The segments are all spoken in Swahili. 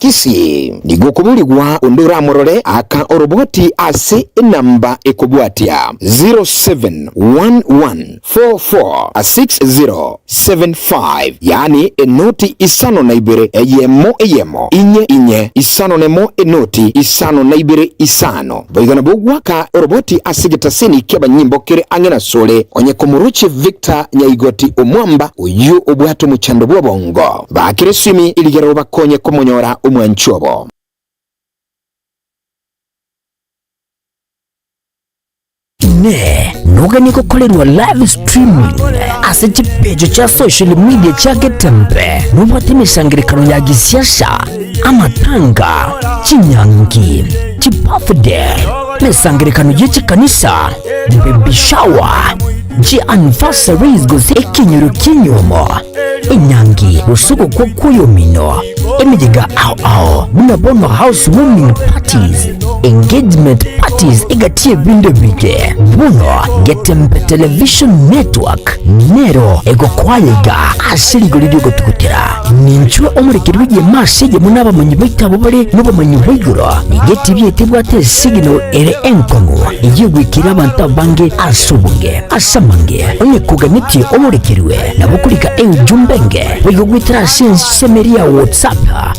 Kisi nigukubuligwa undura morore aka oroboti ase namba ekubwatia 0711446075 yani enoti isano na ibere eyemo inye isano nemo enoti isano na ibere isano boigana bugwa ka oroboti asigitasini keba nyimbo kire angena sole onye kumuruchi Victor Nyaigoti omwamba uyu obwato muchando bwa bongo bakire swimi iligero bakonye komonyora umwanchobo ne noga niko kolerwa live streaming ase chipejo cha social media cha Getembe nubati misangirikano ya gisiasha amatanga chinyangi chipafde misangirikano yechi kanisa baby shower ji anniversaries gozi ekinyuru kinyomo inyangi usuko kwa kuyo mino emijiga ao munabono housewarming parties engagement parties igatie binde bige buno Getembe television network nero ego kwayega asiri golidio gotukutira ninchwe omurikirwije masije munaba manyibita bobare nubo manyibiguro igeti byetebwate signal ere enkongo igwikira abantu bange asubunge asamange onye kuganiti omurikirwe nabukulika jumbenge wigwitira semeria WhatsApp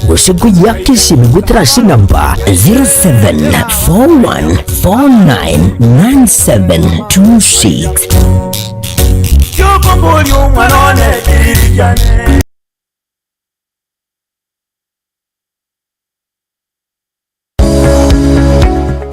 usiku yakisi migutira namba 0741499726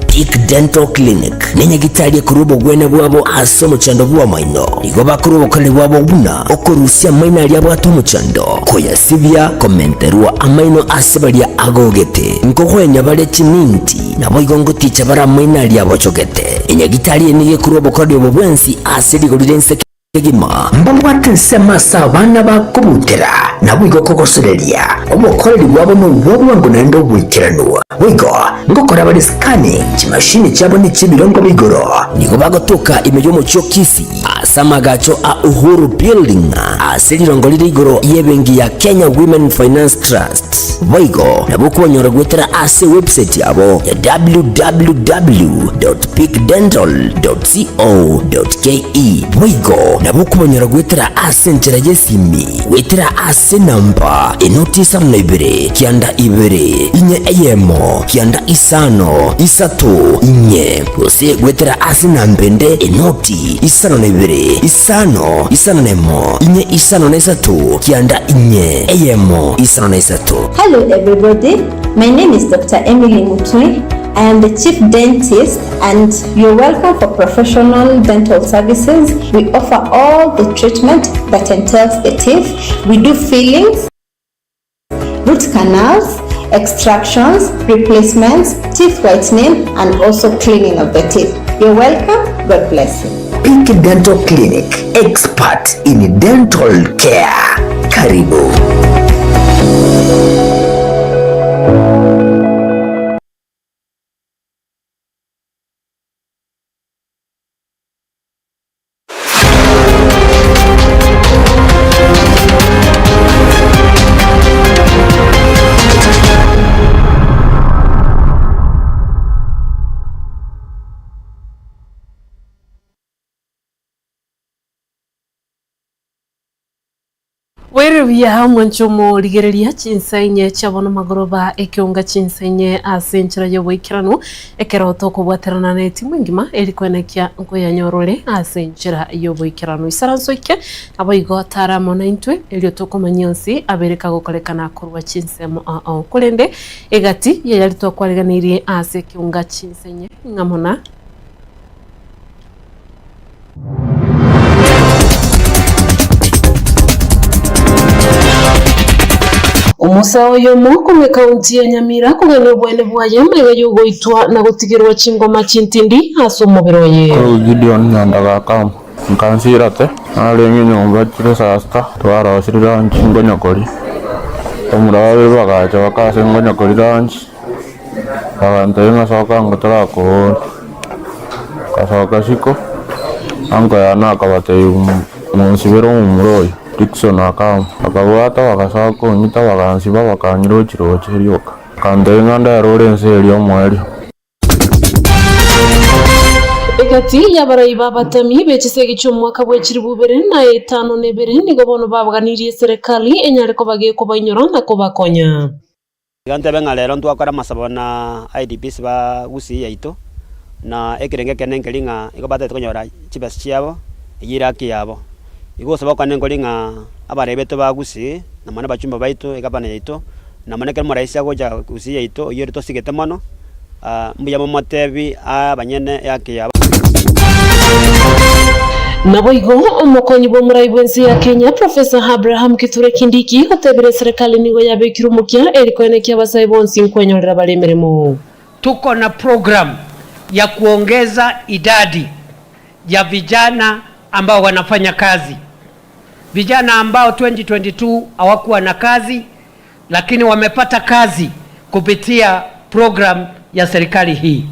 Peak Dental Clinic nenye gitalie kurubo gwene bwabo aso muchando bwa maino nigo bakurubo kale bwabo buna okorusia maina ali abwato muchando koya sibya komenterwa amaino asebalia agogete nkokwenya bale chininti nabo igongo ticha bara maina ali abochogete enye gitalie niye kurubo kale bwo bwensi asedi golidense Gima mbambwate nsema sabana bakubutera nabo igokogosorelia obukoreri bwabo n'ubwo ngo nendo bwikiranuwa wigo ngokora bali scanning chimashini cyabo ni chibirongo bigoro nigo bagotoka imejo mu cyokisi asamagacho a Uhuru Building asirirongo lirigoro yebengi ya Kenya Women Finance Trust wigo nabo kubonyora gwetera ase website yabo ya www.peakdental.co.ke wigo nabo kubonyora gwetera ase nchera yesimi wetera ase namba enoti isano na ibere kianda ibere inye eyemo kianda isano isato inye ose gwetera ase nambende enoti isano na ibere isano nemo inye isano na isato kianda inye eyemo isano na isato. Hello everybody, my name is Dr. Emily Mutui. I am the Chief Dentist and you're welcome for professional dental services. We offer all the treatment that entails the teeth. We do fillings, root canals, extractions, replacements, teeth whitening and also cleaning of the teeth. You're welcome. God bless you. Peak Dental Clinic, expert in dental care. Karibu. Wereviya mwanchomo ligereria chinsainye chabona magoroba ekiunga chinsainye asenchira yoboikirano ekeroto kubwaterana na timu ngima elikwenekia ngoya nyorole asenchira yoboikirano isaransoike aboigo taramo na intwe eliotoko manyonsi abereka gokolekana kurwa chinsemo kulende egati yalitwa kwaleganirie ase kiunga chinsainye ngamona Umusa oyo moko me kaunti ya Nyamira kugana bwene bwaye mega yugoitwa na gutigirwa chingoma chintindi aso mubiroye Gideon Nyandaga kam nkansirate alengi nyomba chire sasta twara osirira nchingo nyakori omurawe bagacha bakase ngo nyakori ranchi abantu ngasoka ngotara ko kasoka shiko ango yana kabate umusibero umuroyo Dixon akabwata wakasako nyita wakansiba wakanyiro chiroche ryoka kandenga nderore nseri omweri Ekati yabarai babatami bechisege cy'umwaka bw'ekiri 2052 nigo bono babaganiriye serikali enyareko bagiye kubanyura na kubakonya gante benga lero ntwakora masabo na IDPs ba gusi yaito na ekirenge kenenkelinga iko batete konyora chibas chiabo yiraki yabo igo sabo kanenkolinga abarebeto ba gusi na mana bachumba baito ekapana yaito na mana kelmo raisi agoja gusi yaito yorito sigete mono mbuya motebi abanyene yake yabo Naboigo umukonyi bw'omurayi bwensi ya Kenya Professor Abraham Kithure Kindiki hotebere serikali nigo yabekira umukya erikoenekya abasayi bonsi nkwenyorera balemeremo. Tuko na program ya kuongeza idadi ya vijana ambao wanafanya kazi. Vijana ambao 2022 hawakuwa na kazi lakini wamepata kazi kupitia program ya serikali hii.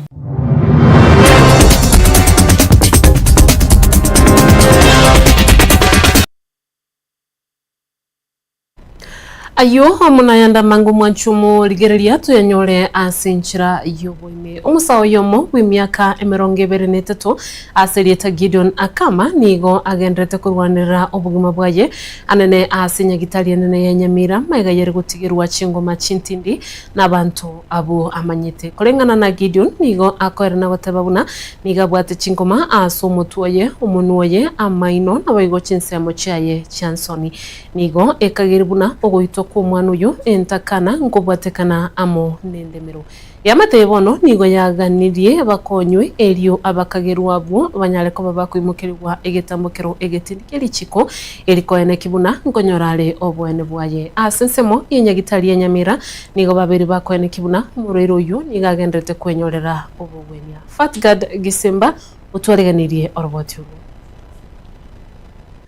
Ayo omunayanda mangu mwanchumu ligereria tuyanyore asinchira yoboime umusawo yomo w'imyaka 23 aserieta Gideon Akama nigo agendrete kurwanira obugima bwaye anene asinya gitali nene ya Nyamira maiga yeri gutigirwa chingoma chintindi n'abantu abo amanyite kolengana na Gideon nigo akorera na gotababuna niga bwate chingoma asomutuye umunuye amaino nabayigo chinsemo chaye chansoni nigo ekagiribuna ogoito ku mwana uyu entakana ngobwatekana amo nendemero yamate bono nigo yaganirie bakonywe elio abakagerwa abo banyareko babakwimukirwa egetambukero egetindikeri chiko elikoene kibuna ngonyorale obwene bwaye asensemo yenyagitali ya Nyamira nigo babiri bakwene kibuna murero uyu nigagendete kwenyorera obwenya Fatgad Gisemba utwaleganirie orobotyo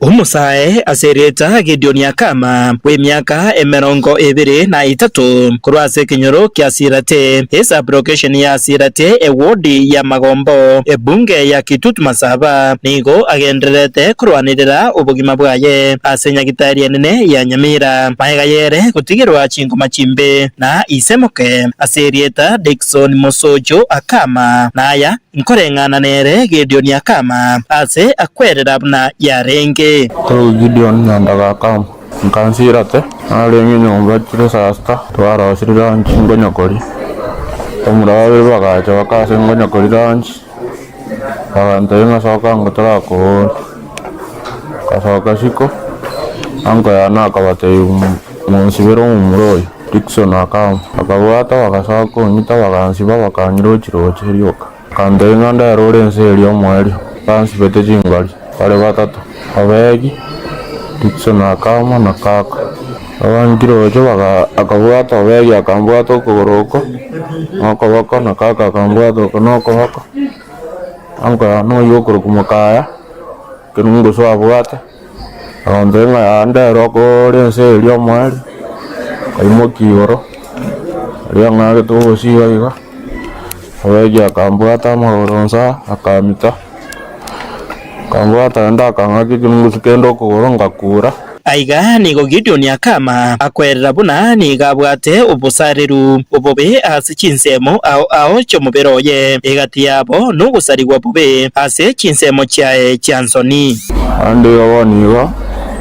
Umusae asereta Gideon Akama w'imyaka 23 kurwase kinyoro kya Sirate esa application ya Sirate ewodi ya Magombo ebunge ya Kitutu Masaba nigo agenderete kurwanirira ubugima bwaye asenya gitari nene ya Nyamira maiga yere kutigirwa chingoma chimbe na isemoke asereta Dickson Mosojo Akama naya nkorengana nere Gideon Akama ase akwerera buna yarenge ko Gideon nyandaga Akama nkansirate alengi nyomba chire sasta twara osirira nchingo nyakori omurabe bagacha bakase ngo nyakori ranch abantenga soka ngotora ko kasoka shiko ango yana akabate umusibero umuroyi Dickson Akama akabwata bakasako nyita bakansiba bakanyiro chiroche ryoka kandenga ndarore nseri omweri kansibete chingali pale batatu abegi Dickson Akama na kaka abangiroje akabwata abegi akambwata okogoroko akabaka na kaka akambwata okonokobaka anka no yokoro kumukaya kenungo so abwata ondenga anda roko rense lyo mwali kaimokiyoro ryanga to siwa abegi akambwata moronsa akamita kambwata enda kangaki kinungu kendo kugoronga kura aiga nigo Gideon Akama akwerera buna niga bwate ubusariru ubobe hasi chinsemo ao chomuberoye egati yabo nugusarigwa bobe hasi chinsemo chae chansoni ande yawaniga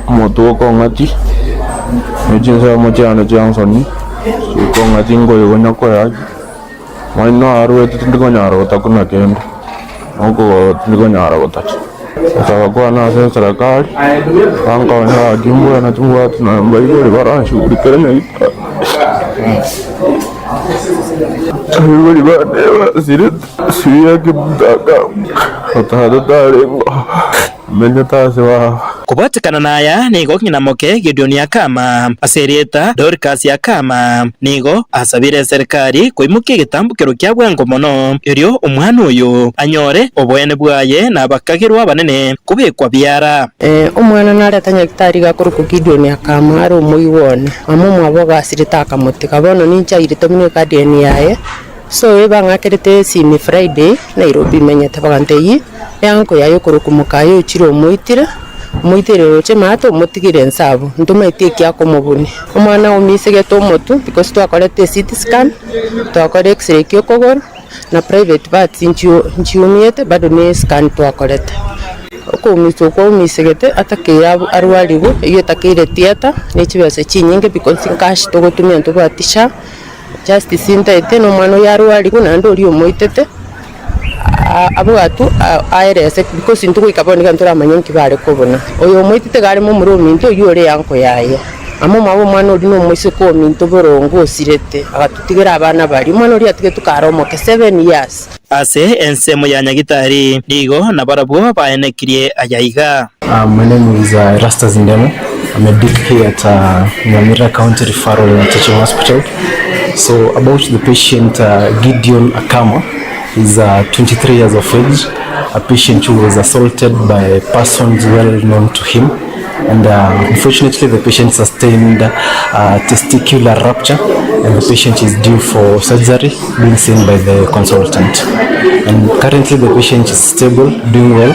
motuko ngati chinsemo chane chansoni ko ngati ngoyo nyako maino arwe tindikonyaro takuna kendo oko tindikonyaro gotach Sababu na serikali anga jimbo na tumwa na mbayo bara shughuli kwenye hiyo bado siri siya kibdaga hata tarengo menyata sewa kubatikana naya nigo nyinamoke Gideon Akama aserieta Dorcas Akama nigo asabire serikali kwimuke gitambukiro kya bwango mono iryo umwana uyu anyore obwene bwaye nabakagirwa banene kubekwa byara umwana naretanya gitari gakuruku Gideon Akama ari umuyibone amumwa bogasirita akamuti kabono ninja irito mine kadeni yaye so ebangakirite sini Friday Nairobi menyete bagantei yanko yayo kuruku mukayo chiro muitire muiterero che mato mutigire nsabo ntumaitie kia komubuni omwana umisege to motu because twakorete CT scan twakore x-ray kyokogoro na private parts nchiumiete bado ni scan twakorete uko umiso kwa umisegete atakira arwarigo iyo takire theater nechibase chinyinge because cash togotumia ntubatisha just sintete no mwana yarwarigo nando uri omoitete abugatu aerese because ntuko ikaboni kantura manyenki bare kubona oyo omoitete gari mu muruminto yore yanko yaye amo mabo mwana uri no mwise ko minto borongo sirete agatutigera abana bari mwana uri atige tukaromoke 7 years ase ensemo ya Nyagitari nigo na barabwo baenekirie ayaiga. My name is Rastas Ndemo. I'm a DP here at Nyamira County Referral and Teaching Hospital. So about the patient Gideon Akama, he's 23 years of age, a patient who was assaulted by persons well known to him. And unfortunately the patient sustained testicular rupture and the patient is due for surgery being seen by the consultant. And currently the patient is stable, doing well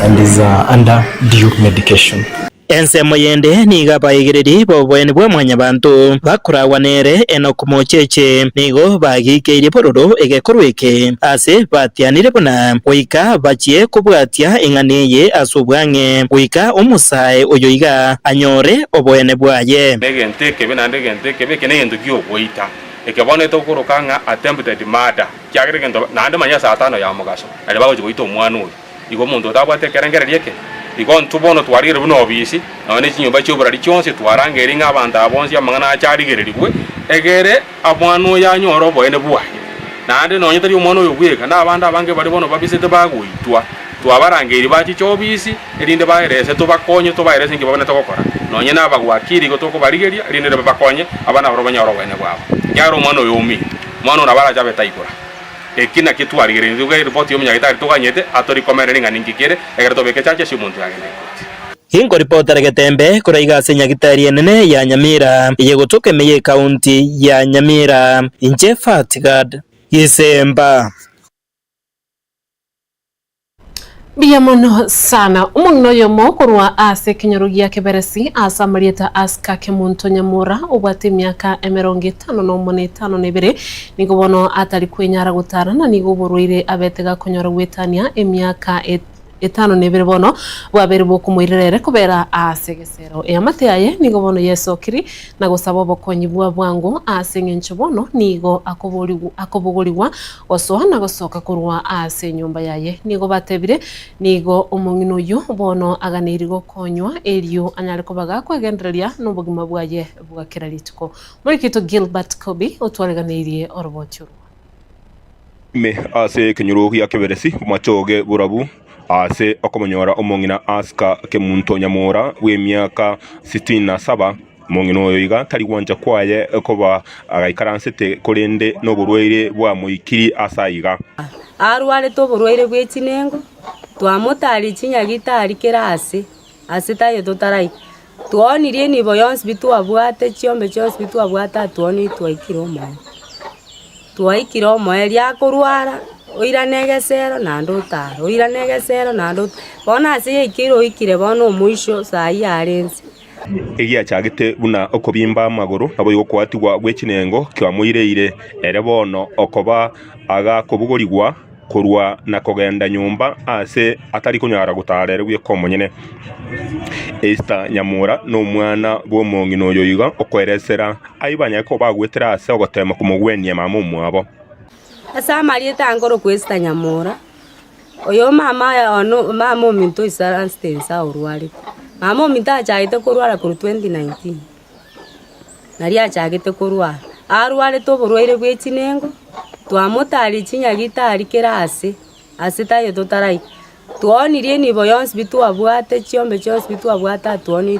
and is under due medication. Ensemo yende niga baigiriri bobwene bwa mwanya bantu bakurawanere enokumocheche nigo bagikeire bororo egekorweke ase batianire buna oika bachie kubwatia inganiye asubwange oika umusae oyoiga anyore obwene bwaye negenteke binandegenteke bekenegento gyobwoita ekebone tokurukanga attempted murder kyagirigento nande manya saa 5 ya mugaso ali bagoje goito omwana oyo igo muntu tabwate kerengererieke ikon tubono twarire buno bisi none kinyumba cy'oburari cyonse twarangere nk'abantu abonzi amangana acyarigereribwe egere abwano yanyoro boene bwaye nande nonye tari umwana oyo gweka n'abandi abange bari bono babisete bagwitwa twabarangeri baki cyobisi erinde baherese tubakonye tubaherese ngibabone tokokora nonye nabagwakiri go tokobarigeria erinde babakonye abana barobanya bwene bwabo yaro umwana oyo umi mwana nabara jabe taikora ekina kitwarire nduga report yo Nyagitari tuganyete atori komere ngani ngikere egere tobeke chache shimuntu yagene hingo reporter Getembe kuraiga Nyagitari enene ya Nyamira yegotoke meye county ya Nyamira inje Fatigad Yisemba Biyamono sana umungno yomo kurwa ase kinyorugia keberesi asa marieta aska kemuntu Nyamura ubwate myaka 55 nigo bono atari kwenyara gutarana nigo buruire abetega kunyora gwetania emyaka 5 bono bwabere bokumuirere kubera asegesero eyamate yaye nigo bono yesokiri na gusaba bokonyi bwangu asengencho bono nigo akobuguriwa osohana gosoka kurwa ase nyumba yaye nigo batebire nigo umungino yu bono aganirigo konywa elio anyale kobaga kwegendereria n'ubugima bwaye bwakira litiko muri kito Gilbert Kobi otwaleganirie orobotyo me ase kinyuruhi yakeberesi machoge burabu ase okomonyora omongina aska kemuntu Nyamura w'emyaka 67 mongino oyiga tari gwanja kwaye koba agaikaransete korende no burwaire bwa muikiri asaiga arware to burwaire bw'ekinengo twamutari Nyagitari kerase ase tayo totarai twonirie nibo yonse bitwabwate chiombe cyose bitwabwata twoni twaikira omoe lyakurwara oira negesero nando utaro oira negesero nando bona ase ikiro ikire bona omuisho sai arense egia chagite buna okobimba maguru abo yokwatigwa gwekinengo kyamuireire ere bono okoba aga kobugorigwa kurwa na kogenda nyumba ase atari kunyara gutarere gwe komonyene Esther Nyamura no mwana bo mongino yoyiga okweresera aibanya ko bagwetera ase ogotema kumugwenia mamu mwabo asa marieta ngoro kwesta Nyamura oyo mama ono mama ominto isara stensa urwari mama ominta achagite kurwara kuru 2019 nari achagite kurwara arware to burwaire bw'ekinengo twamutari Nyagitari kerase ase tayo totarai twonirie nibo yonse bitwabwate chiombe cyose bitwabwata twoni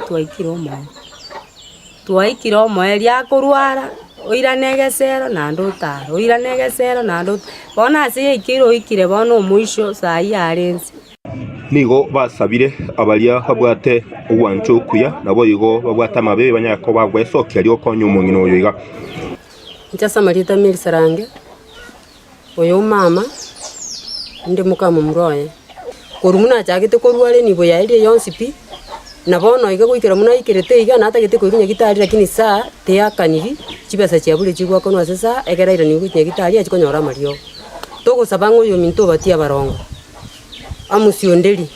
twaikira omoe lyakurwara oira negesero nando utaro oira negesero nando bona ase ikiro ikire bona omuisho sai arense nigo basabire abalia babwate uwancho kuya nabo yigo babwata mabe banyako bagwesokia lyo konyu mungino yoyiga nchasa marita milisarange oyo mama ndi mukama mroye korumuna chagite korware nibo yaire yonse pi na bono iga goikera muna ikerete iga na atagete koinya gitari lakini saa teakaniri chibesa chiabule chigwa kono sasa egeraira ni goinya gitari achikonyora mario togo sabango yo minto batia barongo amusiondeli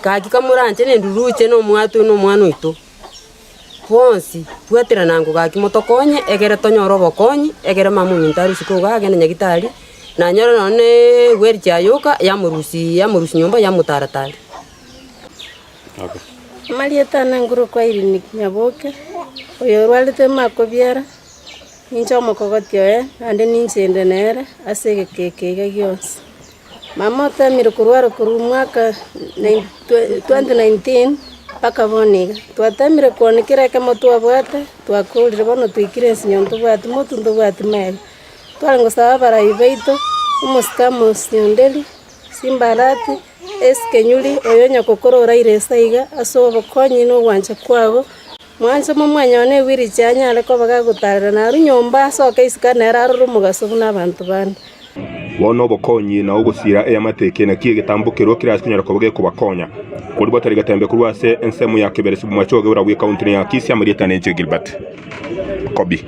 kaki kamuranje ne nduruche no mwatu no mwana ito ponsi twatira nango kaki motokonye egere tonyoro bokonyi egere mamu mintari sikoga agene nyagitari na nyoro none werja yoka ya murusi nyumba ya mutaratari. Okay. Marieta na nguru kwa ili nyaboke oyo rwalite makobiera nincho mokogotio ande ninchende nere asege keke gyos mama tamire kurwara kuru mwaka 2019 paka boniga twatamire kuonekera kama twabwate twakulire bono twikire sinyonto bwate motundo bwate mele twarango saba bara ibeito umuskamo sinyondeli simbarati eskenyuli oyonya kokorora iresaiga asobo konyi no wancha kwabo mwanzo momwanya ne wiri cyanyale ko bagagutarira na runyomba soka isikana raro mugaso n'abantu bandi wono bokonyi na ugusira eyamateke na kiye gitambukiro kirasi kunyara ko bage kubakonya kuri botari gatembe kurwase ensemu ya keberesi mu machoge urabuye county ya Kisia Marieta Neje Gilbert Kobi.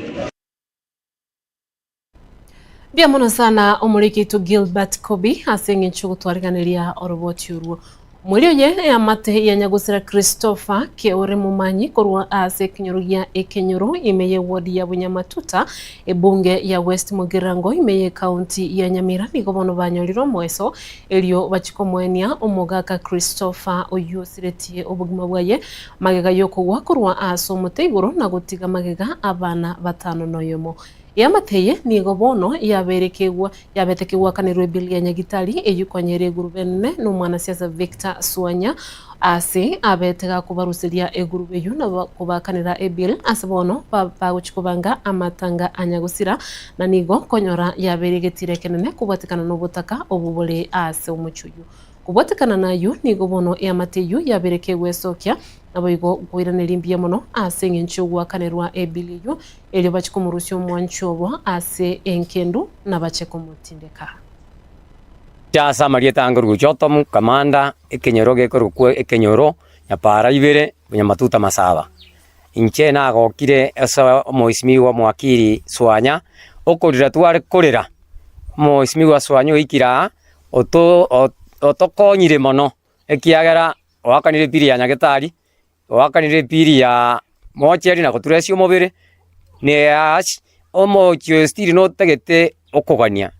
Bia muno sana omurikitu Gilbert Kobi asenye chugutwariganiria oroboti uruo Mwilioye ya mate ya nyagusira Christopher Keore Mumanyi korwa ase kinyorugia ekenyoro imeye wadi ya Bunyamatuta ebunge ya West Mugirango imeye county ya Nyamira nigobono banyoliro mweso elio bachikomwenia omogaka Christopher oyusiretie obugima bwaye magega yoko wakorwa aso muteguro na gutiga magega abana batano noyomo Yamateye nigobono yabetekegwa kanirwe Bilia Nyagitari eyukonyere gurubene n'umwana siasa Victor Swanya ase abetega kubarusiria egurube yu na kubakanira ebil asebono baguchikubanga amatanga anyagusira na nigo konyora yaberegetire kenene kubatikana n'ubutaka obubole ase umuchuyu kubatikana nayo nigobono yamateyu yaberekegwe sokya abayigo gwiranirimbiye muno ase ngenchugwa kanerwa ebiliyo elyo bachikumurusyo mwanchobo ase enkendu na bachekomutindeka Chasa Marieta Anguru Chotomu kamanda ekenyoro gekorukwe ekenyoro yapara ibere Bunyamatuta masaba inche na gokire esa moisimi wa mwakiri Swanya okorira tware korera moisimi wa Swanya ikira otokonyire mono ekiagera wakanire piri ya Nyagetari wakanire piri ya mocheri na kuturesio mobere ne ash omochio stiri no tegete okogania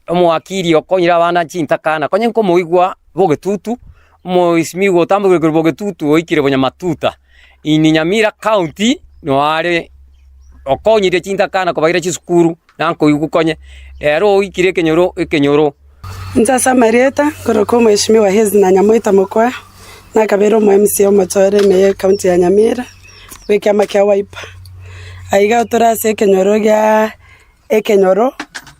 omwakiri okonyira bana chintakana konye nkomoigwa bogetutu moisimigo tambugire bogetutu oikire Bunyamatuta ini Nyamira county no are okonyire chintakana kobagira chisukuru nanko igukonye ero oikire ekenyoro Nzasa Marieta koroko mheshimiwa Hezi na Nyamoita Mokwa na kabero MC omotore meye county ya Nyamira wekiama kia Wiper aiga utorase ekenyoro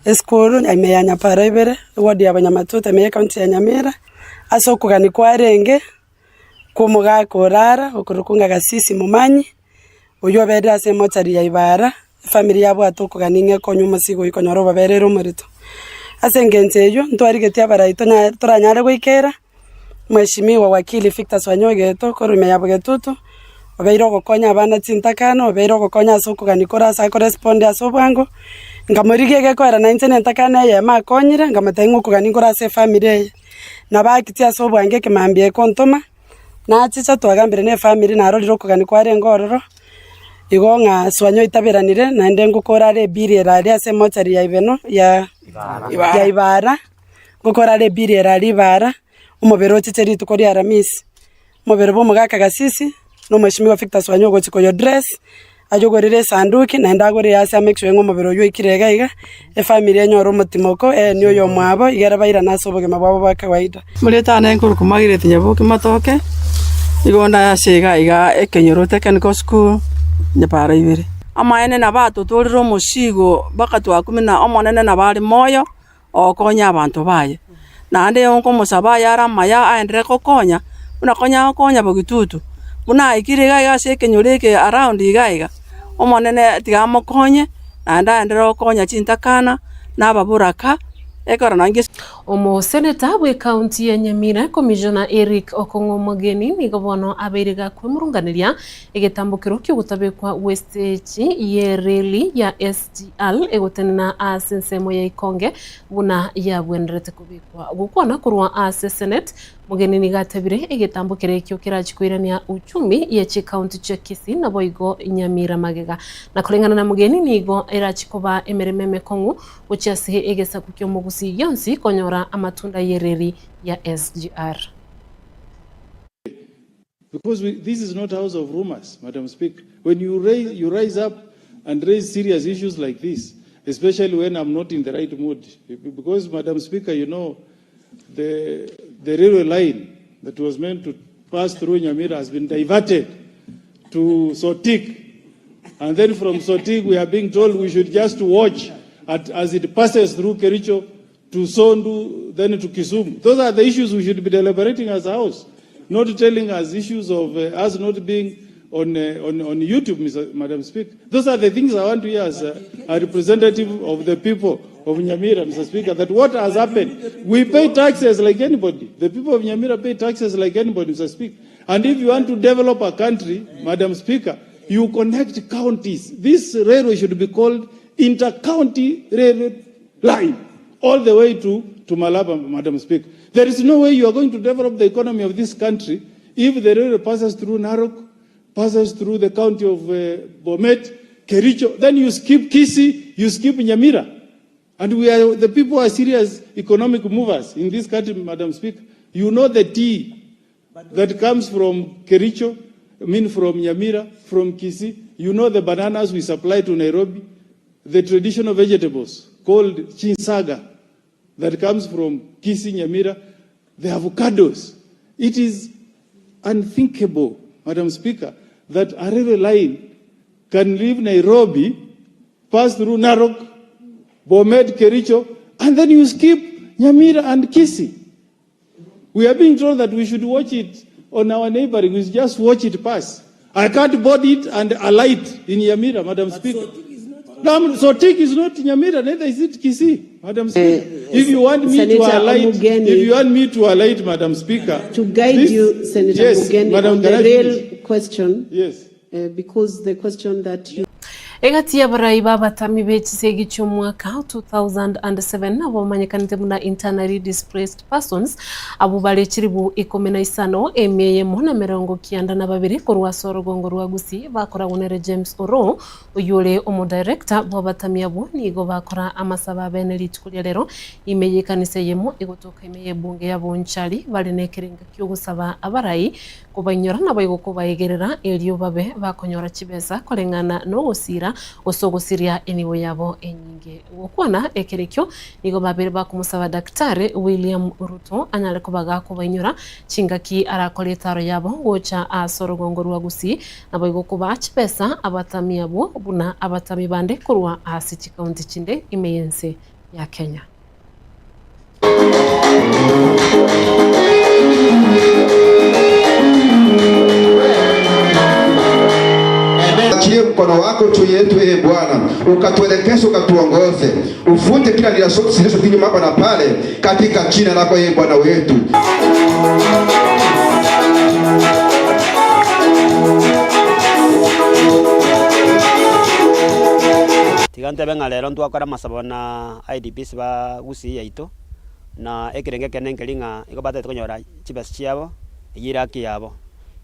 eskuru ameya nyapara ibere wodi ya Bunyamatuta meye county ya Nyamira asokugani kwa renge kumuga korara okurukunga gasisi Mumanyi uyo beda se motari ya Ibara family yabo atokuganinge konyuma sigo ikonyoro baberero murito asengenze ejo ntwarigetia baraito na toranyare gwikera mheshimiwa wakili Victor Swanyogeto korume yabugetutu obeiro gokonya abana tintakano obeiro gokonya asokugani kora sa correspond asobwango ngamurigege kwera 19 ntakana ye makonyire ngamatengo kugani kora se family na bakitia asobwange kemambie kontoma na achicha twagambire ne family na roriro kugani kware ngororo igonga Swanyo itaberanire na ndengo korare biriera ria se mochari ya ibeno ya Ibara gokorare biriera Ibara umobero chicheri tukori Aramisi mobero bo mugaka gasisi no mheshimiwa Victor Swanyo gochiko yo dress ajogorire sanduki na ndagore yase make sure ngo mobero yo ikirega iga family enyoro mutimoko niyo yo mwabo igera baira nasoboge mababo ba kawaida muleta na nkuru kumagire tinyaboke matoke igonda yasega iga ekenyoro technical school nyapara ibere amaene na bato toriro musigo bakatwa kumina omonene na bali moyo okonya abantu baye nande onko musaba yara maya aendere kokonya unakonya bogitutu una ikirega yase kenyoreke around igaiga omonene tigamokonye nanda aendere konya chintakana na baburaka ekora nange Omuseneta bwe county ya Nyamira Commissioner Eric Okongo Mogeni nigo bono abeiriga kwimurunganiria igitambukiro ky'ogutabekwa wastage ye reli ya SGR egotenena asensemo ya Ikonge buna yabwenderete kubikwa gukwana kurwa ase Senate Mogeni nigatebire igitambukire ekyo kirachikwirania uchumi ya chi county cha Kisii na boigo Nyamira magega na kulingana na Mogeni nigo irachikoba emerememe kongu uchiasi egesa kukyo mugusi yonsi konyora amatunda yereri ya SGR. Because this is not house of rumors, Madam Speaker. When you rise up and raise serious issues like this, especially when I'm not in the right mood, because Madam Speaker, you know, the railway line that was meant to pass through Nyamira has been diverted to Sotik, and then from Sotik we are being told we should just watch as it passes through Kericho to Sondu, then to Kisumu. Those are the issues we should be deliberating as a house, not telling us issues of us not being on YouTube, Madam Speaker. Those are the things I want to hear as a representative of the people of Nyamira, Mr. Speaker, that what has happened. We pay taxes like anybody. The people of Nyamira pay taxes like anybody, Mr. Speaker. And if you want to develop a country, Madam Speaker, you connect counties. This railway should be called inter-county railway line, all the way to Malaba, Madam Speaker. There is no way you are going to develop the economy of this country if the railway passes through Narok, passes through the county of Bomet, Kericho, then you skip Kisii, you skip Nyamira. And the people are serious economic movers in this country, Madam Speaker. You know the tea that comes from Kericho, from Nyamira, from Kisii. You know the bananas we supply to Nairobi, the traditional vegetables called chinsaga that comes from Kisii, Nyamira, the avocados. It is unthinkable, Madam Speaker, that a railway line can leave Nairobi, pass through Narok, Bomet, Kericho, and then you skip Nyamira and Kisii. We are being told that we should watch it on our neighboring, we just watch it pass. I can't board it and alight in Nyamira, Madam Speaker. Sotik is not Nyamira, neither is it Kisii, Madam Speaker. If you want me to alight, Madam Speaker, to guide you, Senator Mugeni, Madam, on the real question, yes, because the question that you Egatia baraiba batami bechisegi cy'umwaka 2007 nabo manyekanite muna internally displaced persons abo barekiribu 15 emeye mu na 92 ku rwasorogongo rwa Gusii bakora wonere James Oro uyure umu director bo batami abo nigo bakora amasaba bene litkulia rero imeye kanise yemo igotoka imeye bunge yabo nchali bali nekerenga cyo gusaba abarayi kubanyora nabo kubayegerera eliyo babe bakonyora kibeza korengana no gusira osogusiria eniwe yabo enyinge wokwana ekerekyo nigo babere bakumusaba daktari William Ruto anyale kubaga kubanyura chingaki arakoletaro yabo gocha asorogongo rwa Gusii nabo igokuba chipesa abatami yabo buna abatami bande kurwa asi county chinde imeyense ya Kenya. Achilie mkono wako juu yetu, Bwana, ukatuelekeze, ukatuongoze, ufute kila nila sote zilizotinyuma hapa na pale, katika jina lako Bwana wetu. Tigante benga lero ntwakora masaba na IDPs ba Gusii yaito na ekirenge kenenkelinga ikobate tukonyora chibes chiabo yiraki yabo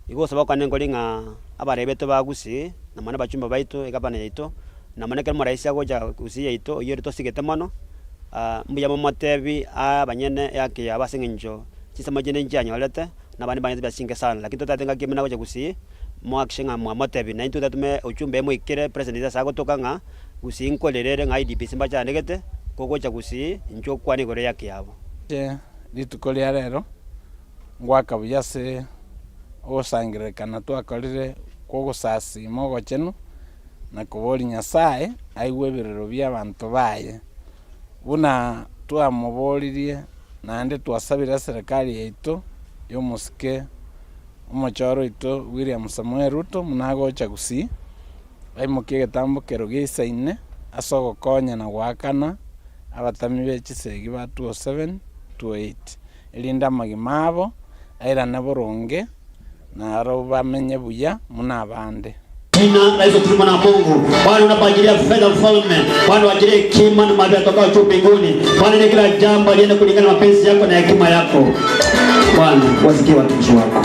igosaba kanenkolinga abarebeto ba Gusii na mana bachumba baito ekapana yaito na mana kelmo raisa goja Gusii yaito yerito sigete mano mbuya motebi abanyene yake yabasengenjo chisamajene njanyolete na bani banyete basinge sana lakini totatenga kimena goja Gusii mo akshenga mo motebi na into tatume uchumbe mo ikire president sa gotokanga Gusii nkolerere nga IDP simbacha negete kogocha Gusii njo kwani gore yake yabo litukolia rero ngwaka buyase osangire kana twakorire kogosasi mogo chenu na kubori Nyasaye aiwe birero bya abantu baye buna twamuboririe nande twasabira serikali yetu yomusike umuchoro ito William Samuel Ruto munagocha Gusii aimukie getambukero gisaine asogokonya na gwakana abatami bechisegi ba 207-28 elinda magimabo aira naboronge na roba menye buya muna bande. Jina la Yesu Kristo na Mungu. Bwana unapangilia fedha mfalme. Bwana wajilie hekima na maarifa kutoka juu mbinguni. Bwana ni kila jambo liende kulingana na mapenzi yako na hekima yako. Bwana wasikie watumishi wako.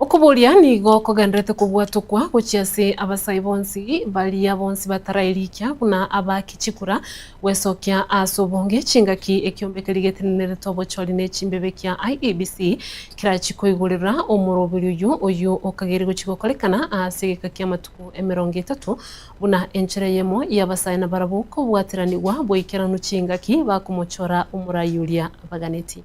Okuburia nigo kogendrete kubwatukwa guchiase abasai bonsi balia bonsi batarairikia kuna abakichikura wesokia asobonge chingaki ekyombekerigetinerere tobochori ne chimbebekia IEBC kirachiko igurira omurobiri uyu okageri guchikokorekana asegeka kya matuku 30 buna enchereyemo yabasai na barabuko bwateranirwa boikeranu chingaki bakumuchora umurayulia baganeti.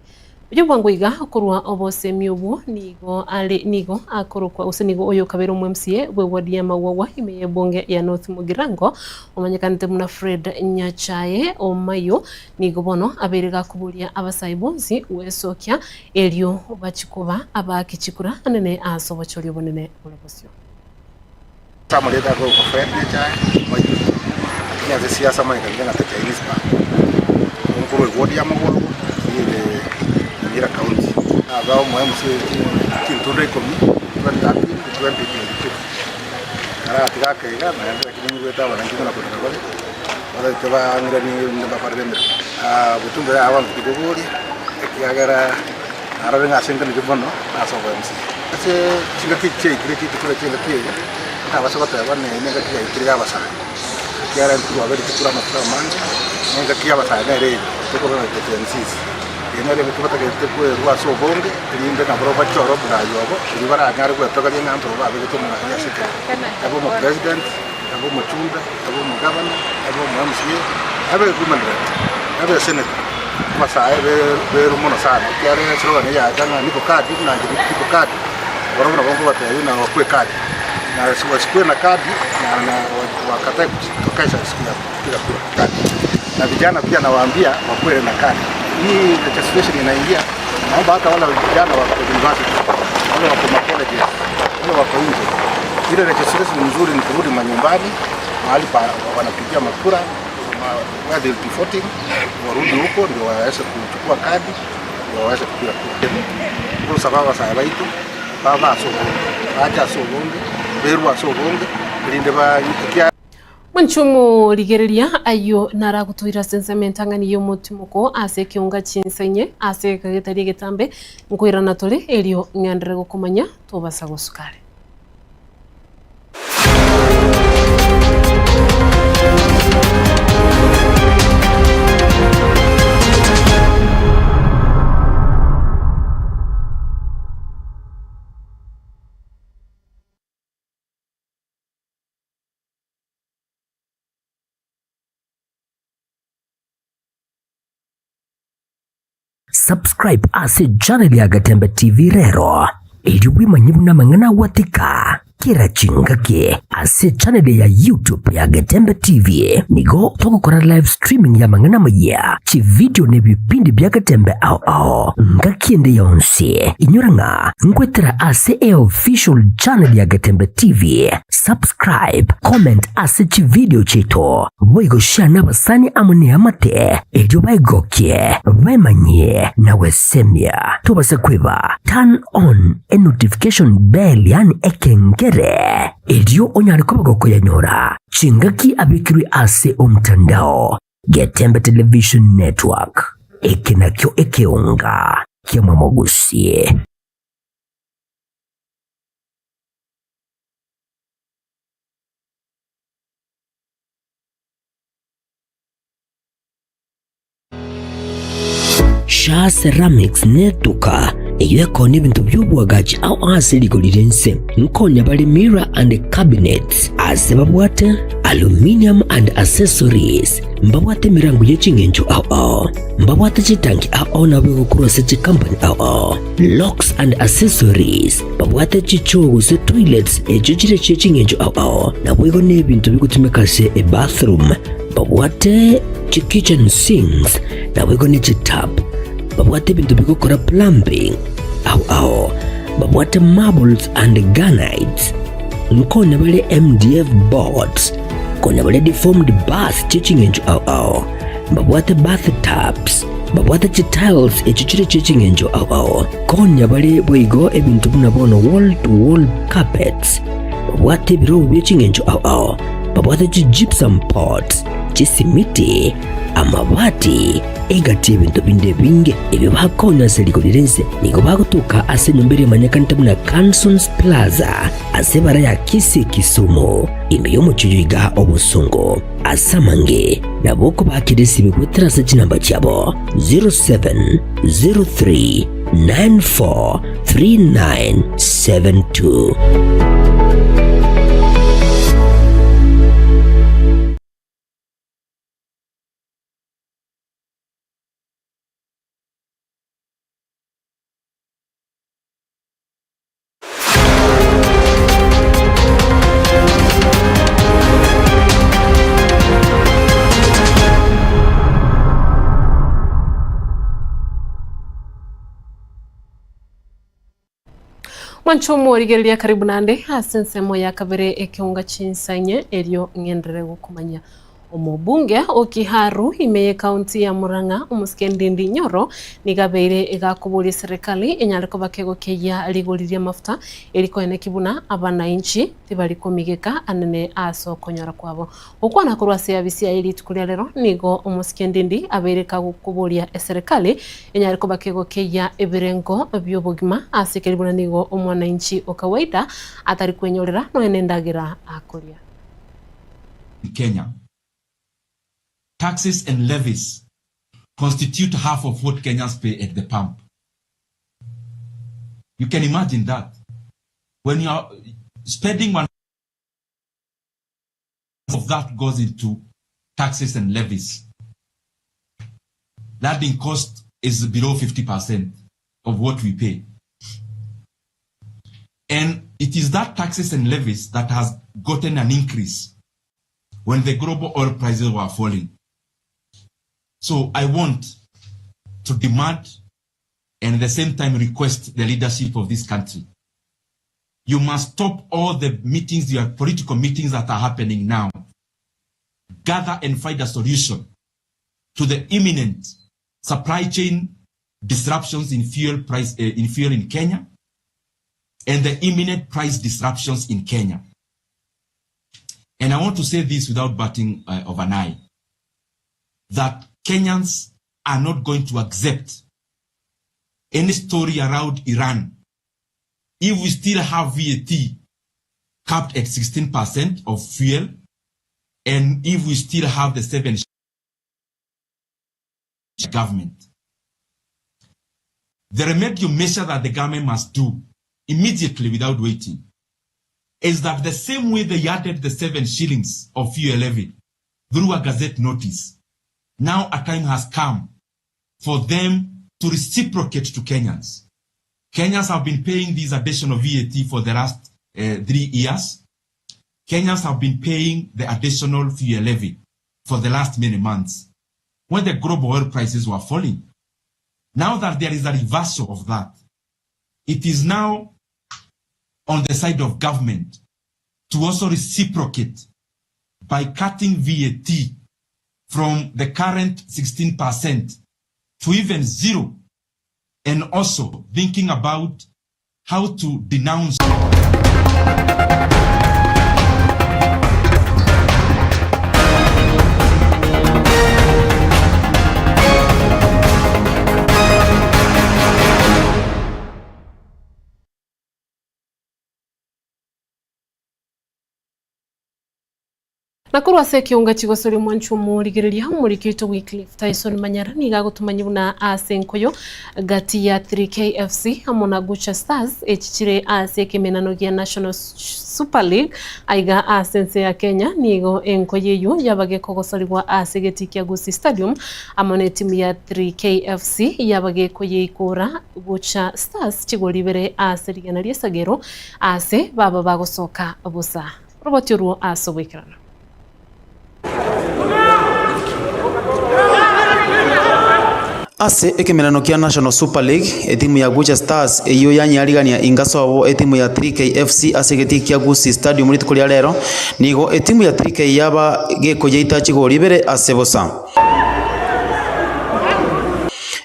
Ujo bwanguiga kurwa obose miubu nigo akorokwa usenigo oyo kabero MCA we wadi ya mawawa imeye bonge ya North Mugirango omanyekanite muna Fred Nyachae omayo nigo bono aberiga kuburia abasai bonzi wesokia elio bachikuba abakichikura anene asobachori bonene olobosyo. Samoleta go Fred Nyachae moyo kiasi siasa moyo ngana teteispa ngoro wadi ya mawawa ile Nyamira County. Abao MCA kintunde komi 2022. Kara atiga kaiga na ndio kidini weta wananchi na kwa wale. Wale teba ngirani ndaba parlemento. Butumbe awan kidogori kiagara arabe ngasenga ni bono aso MCA. Ase chingati cheki tukura cheki. Abasa bata wane nenga kia ikira abasa. Kiara ntu abeli tukura matra manja. Nenga kia abasa ngere tukura tetensis. Enale mutubata kete kwe ruaso bonge linde na broba choro buna yobo libara ngare kwe toka ni namto ba be to mwana yasike abo mo president abo mo chunda abo mo governor abo mo MCA abo kumandra abo senator masa be rumo na sana kiare sro ne ya kana niko kadi na niko kadi bora bora bongo bata yuna kwe kadi na sikwe na kadi na wakata kutokaisha sikia kila kadi na vijana pia nawaambia wakwele na kadi. Hii registration inaingia, naomba hata wale vijana wa university, wale wa colleges, wale wa nje. Ile registration nzuri ni kurudi manyumbani, mahali pa wanapigia makura, where they will be voting, warudi huko ndio waweze kuchukua kadi, ndio waweze kupiga kura. Kwa sababu sasa baitu, baba asogonge, acha asogonge, beru asogonge, linde ba ikia Manchumu ligereria ayo naragutuira sensamentangani yo mutimuko ase kiunga chinsenye ase kagetari getambe nkwira natole elio ngandere gukomanya tobasa gusukare. Subscribe ase channel ya Gatembe TV rero ili wimanyi buna mangana watika kira chingaki ase channel ya YouTube ya Gatembe TV nigo tokukora live streaming ya mangana maya chi video ne bipindi bya Gatembe ao ngakiende yonsi inyuranga ngwetera ase official channel ya Gatembe TV. Subscribe, comment ase chi video chito boigo share na basani amune amate ejo baigokie bemanye na wesemia tobase kweba turn on a notification bell yani ekengere ejo onyari kobagoko yanyora chingaki abikiri ase omtandao Gatembe Television Network ekenakyo ekeunga kiamamogusie. Sha Ceramics netuka eyeko n'ebintu by'obwagaji au asilikolire nkonya bali mirror and cabinets asebabwate aluminium and accessories mbabwate mirango y'echingenjo au mbabwate chitanki au nabwego kurose chikampani au locks and accessories babwate chichogo se toilets echichire chechingenjo au nabwego n'ebintu bikutumika se a bathroom babwate kitchen sinks nabwego ne tap babwate bintu bikokora plumbing au babwate marbles and granites nkone bale MDF boards kona bale deformed bath checking enjo au babwate bathtubs babwate tiles echichire checking enjo au konya bale boigo ebintu buna bono wall to wall carpets babwate biro checking enjo au babwate gypsum pots chisimiti amabati egati ebintu binde binge ebyo bakonya selikolerense nigo bagutuka ase nyombere manyakanta buna Cansons Plaza ase bara ya Kisumu imiyo mucyuyiga obusungo asamange naboko bakirisi bigutira se kinamba cyabo 0703943972. Mwanchomo origelia karibu nande asensemo ya kabere ekiunga chinsanye elio ngendere gukumanya omubunge okiharu imeye kaunti ya Murang'a umuskendindi Nyoro nigabeire igakuburi serikali enyariko bakegokeya liguriria mafuta eliko ene kibuna abananchi tibariko migeka anene aso konyora kwabo ukwana kurwase yabisia iri tukulia lero nigo umuskendindi abeire kagukuburia serikali enyariko bakegokeya ebirengo byobugima asikiribuna nigo omwananchi okawaida atari kwenyorera no enendagira akoria Kenya. Taxes and levies constitute half of what Kenyans pay at the pump. You can imagine that. When you are spending one of that goes into taxes and levies. That in cost is below 50% of what we pay. And it is that taxes and levies that has gotten an increase when the global oil prices were falling. So I want to demand and at the same time request the leadership of this country. You must stop all the meetings, your political meetings that are happening now. Gather and find a solution to the imminent supply chain disruptions in fuel in Kenya and the imminent price disruptions in Kenya. And I want to say this without batting of an eye, that Kenyans are not going to accept any story around Iran if we still have VAT capped at 16% of fuel, and if we still have the 7 government. The remedial measure that the government must do immediately without waiting is that the same way they added the 7 shillings of fuel levy through a gazette notice, now a time has come for them to reciprocate to Kenyans. Kenyans have been paying this additional VAT for the last 3 years. Kenyans have been paying the additional fuel levy for the last many months when the global oil prices were falling. Now that there is a reversal of that, it is now on the side of government to also reciprocate by cutting VAT from the current 16% to even 0, and also thinking about how to denounce Nakuru ase kiunga chigosori mwanchumu rigiriria murikito Wycliffe Tyson Manyara niga gutumanyibuna ase nkoyo gati ya 3K FC amona Gucha Stars echichire ase kemenano gia National Super League aiga asense ya Kenya nigo enkoyeyu yabage kogosorirwa ase geti kia Gusii Stadium amone timu ya 3K FC yabage koyeikura Gucha Stars chigoribere ase rigana riesagero ase baba bagosoka busa robotiro aso wekirana ase ekemerano kia National Super League etimu ya Gucha Stars iyo yanyaligania ingasobo etimu ya 3K FC ase geti kia Gusii Stadium rituko ria rero nigo etimu ya 3K yaba gekoyeita chigori bere ase bosa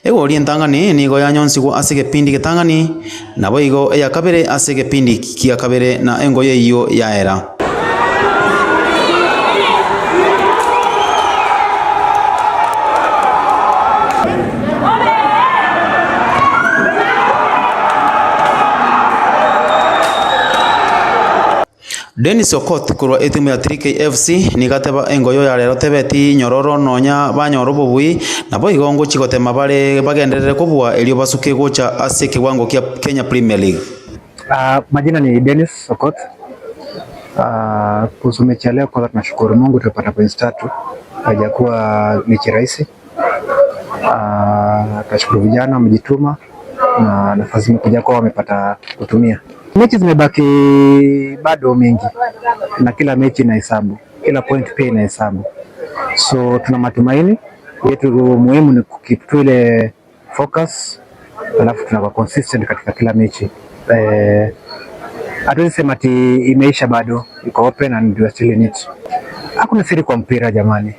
egori entangani nigo yanyonsigo ase gepindi getangani nabo igo eya kabere ase gepindi kia kabere na engoye iyo yaera Dennis Okot kurwa etimu ya 3K FC nigateba engoyo ya rero tebeti nyororo nonya banyoro bubui nabo igongo chigotema bare bagenderere kubwa elio basuke gocha ase kiwango kia Kenya Premier League. Majina ni Dennis Okot. Kuhusu mechi ya leo kwa tunashukuru Mungu tumepata points 3. Haijakuwa mechi rahisi. Tunashukuru vijana wamejituma na nafasi zimekuja kwa wamepata kutumia. Mechi zimebaki bado mingi na kila mechi ina hesabu, kila point pia ina hesabu. So tuna matumaini yetu, muhimu ni kukeep ile focus, alafu tunakuwa consistent katika kila mechi. Hatuwezi sema ati imeisha, bado iko open and we are still in it. Hakuna siri kwa mpira jamani.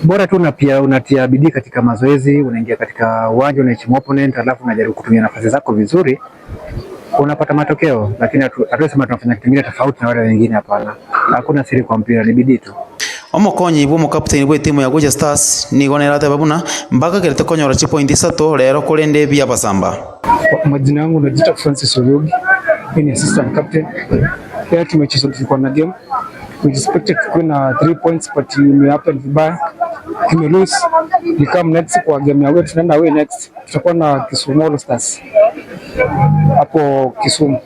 Bora tu na pia unatia bidii katika mazoezi, unaingia katika uwanja unaheshimu opponent, alafu unajaribu kutumia nafasi zako vizuri, unapata matokeo. Lakini hatuwezi sema tunafanya kitu kingine tofauti na wale wengine, hapana. Hakuna siri kwa mpira, ni bidii tu. Omokonyi ibu captain bwe timu ya Gucha Stars ni gonera babuna mpaka kelete konyora point 3 rero kurende bya basamba. Majina yangu najiita Francis Oyugi, ni assistant captain. Pia tumecheza tulikuwa na game. We expected to win 3 points but we happened vibaya. Tume lose. We come next kwa game ya wetu, tunaenda away next. Tutakuwa na Kisumu All Stars hapo Kisumu.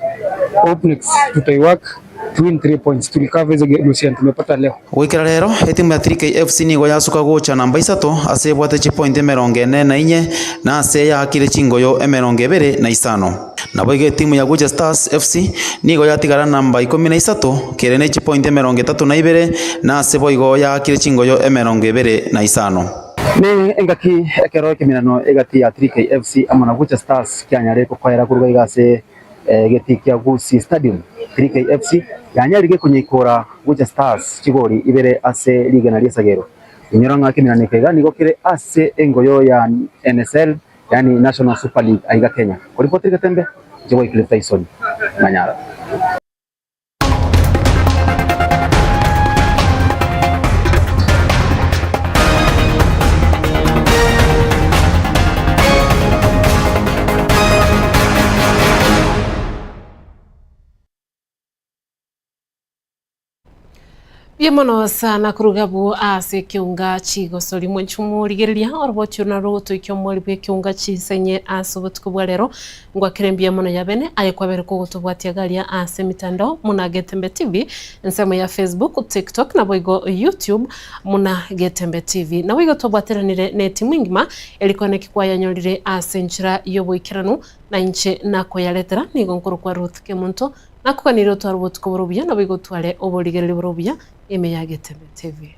Hope next tutaiwork to win 3 points. Tulikava hizo game tumepata leo. Wikira rero etimu ya 3K FC ni goyasuka gocha namba 3 ase bwate chi point 44 na ase ya akire chingoyo 25 nabo ige timu ya Gucha Stars FC ni goyatigara namba 13 kerene chi point 32 na ase boigo ya akire chingoyo 25 ne engaki ekero keminano egati ya 3K FC amana Gucha Stars kyanyare ko kwaira kurwa igase geti kia Gusii Stadium. 3K FC yanyarige kunyikora Gucha Stars chigori ibere ase liga na Liesagero inyoranga keminano kega nigo kire ase engoyo ya NSL yani National Super League aiga Kenya. Kuripoti Katembe Joy Cliff Tyson Manyara. Yemono sana kurugabu ase kiunga chigo soli mwenchumu ligerilia orbocho na roto ikiomwali bwe kiunga chisenye ase obutuku bwa rero ngwa kirembia mono yabene aye kwabere ko gotobwatia galia ase mitandao muna Getembe TV nsemo ya Facebook, TikTok na boigo YouTube muna Getembe TV na wigo tobwateranire neti mwingima elikone kikwaya nyolire ase nchira yoboikiranu na inche nako yaletera nigo nkuru kwa Ruth Kemunto nakukaniro twarubutuku burubya na bigo twale oboligereri burubya ime ya Getembe TV.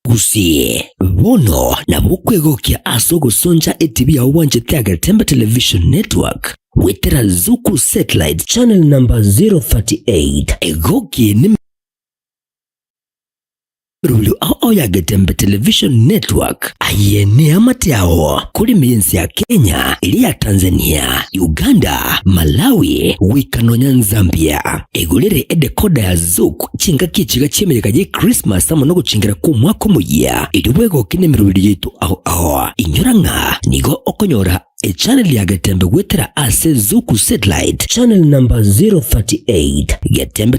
Gusii bono na bukwegokia asogo sonja etibi ya uwanje tia Getembe Television Network wetera Zuku Satellite Channel number 038 egoki ni Rulu ao ya Getembe Television Network ayenea matiao kuri mienzi ya Kenya, ili ya Tanzania, Uganda, Malawi, Wikanonya, Zambia. Egulere edekoda ya Zuku chinga kichiga chemereka je Christmas amono guchingira ku mwaka muya iliwego kinemerubiri yitu ao inyoranga nigo okonyora channel ya Getembe gwetera ase Zuku satellite channel number 038 Getembe